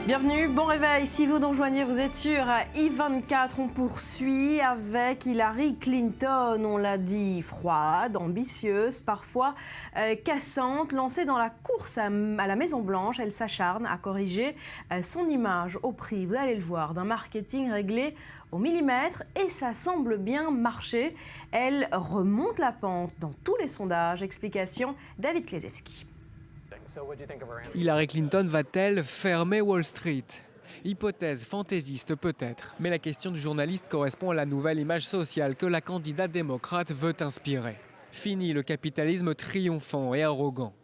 Bienvenue, bon réveil. Si vous nous rejoignez, vous êtes sur I24. On poursuit avec Hillary Clinton. On l'a dit, froide, ambitieuse, parfois cassante. Lancée dans la course à la Maison-Blanche, elle s'acharne à corriger son image au prix, vous allez le voir, d'un marketing réglé au millimètre. Et ça semble bien marcher. Elle remonte la pente dans tous les sondages. Explication, David Klezewski. Hillary Clinton va-t-elle fermer Wall Street ? Hypothèse fantaisiste peut-être, mais la question du journaliste correspond à la nouvelle image sociale que la candidate démocrate veut inspirer. Fini le capitalisme triomphant et arrogant.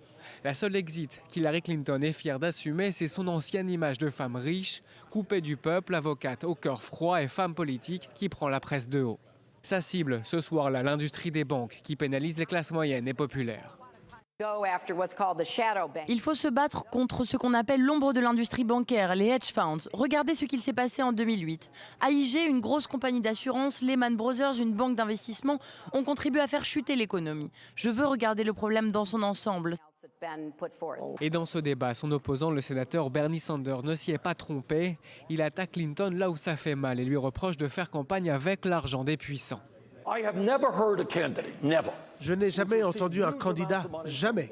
La seule exit qu'Hillary Clinton est fière d'assumer, c'est son ancienne image de femme riche, coupée du peuple, avocate au cœur froid et femme politique qui prend la presse de haut. Sa cible, ce soir-là, l'industrie des banques qui pénalise les classes moyennes et populaires. Il faut se battre contre ce qu'on appelle l'ombre de l'industrie bancaire, les hedge funds. Regardez ce qu'il s'est passé en 2008. AIG, une grosse compagnie d'assurance, Lehman Brothers, une banque d'investissement, ont contribué à faire chuter l'économie. Je veux regarder le problème dans son ensemble. Et dans ce débat, son opposant, le sénateur Bernie Sanders, ne s'y est pas trompé. Il attaque Clinton là où ça fait mal et lui reproche de faire campagne avec l'argent des puissants. Je n'ai jamais entendu un candidat, jamais,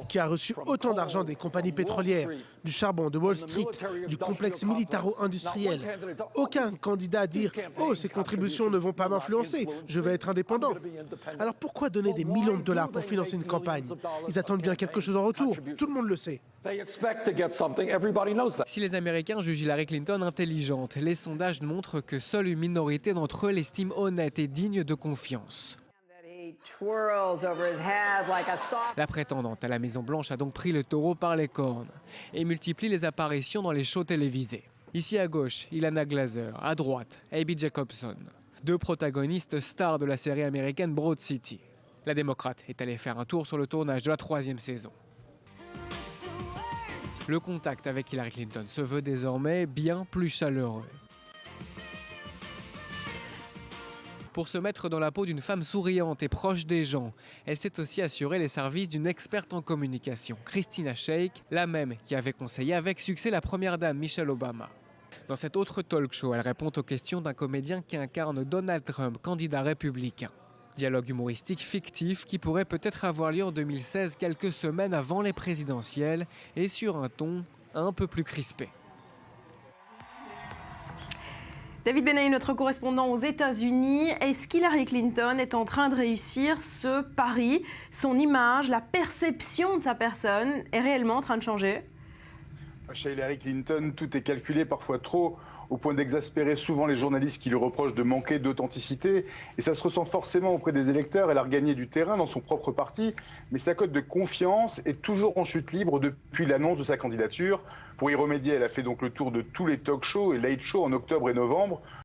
qui a reçu autant d'argent des compagnies pétrolières, du charbon, de Wall Street, du complexe militaro-industriel. Aucun candidat à dire « Oh, ces contributions ne vont pas m'influencer, je vais être indépendant ». Alors pourquoi donner des millions de dollars pour financer une campagne? Ils attendent bien quelque chose en retour, tout le monde le sait. Si les Américains jugent Hillary Clinton intelligente, les sondages montrent que seule une minorité d'entre eux l'estime honnête et digne de confiance. La prétendante à la Maison-Blanche a donc pris le taureau par les cornes et multiplie les apparitions dans les shows télévisés. Ici à gauche, Ilana Glazer, à droite, Abby Jacobson, deux protagonistes stars de la série américaine Broad City. La démocrate est allée faire un tour sur le tournage de la 3e saison. Le contact avec Hillary Clinton se veut désormais bien plus chaleureux. Pour se mettre dans la peau d'une femme souriante et proche des gens, elle s'est aussi assurée les services d'une experte en communication, Christina Shake, la même qui avait conseillé avec succès la première dame Michelle Obama. Dans cet autre talk show, elle répond aux questions d'un comédien qui incarne Donald Trump, candidat républicain. Dialogue humoristique fictif qui pourrait peut-être avoir lieu en 2016, quelques semaines avant les présidentielles, et sur un ton un peu plus crispé. David Benaï, notre correspondant aux États-Unis. Est-ce qu'Hillary Clinton est en train de réussir ce pari? Son image, la perception de sa personne est réellement en train de changer? Chez Hillary Clinton, tout est calculé, parfois trop, au point d'exaspérer souvent les journalistes qui lui reprochent de manquer d'authenticité. Et ça se ressent forcément auprès des électeurs. Elle a regagné du terrain dans son propre parti, mais sa cote de confiance est toujours en chute libre depuis l'annonce de sa candidature. Pour y remédier, elle a fait donc le tour de tous les talk shows et late shows en octobre et novembre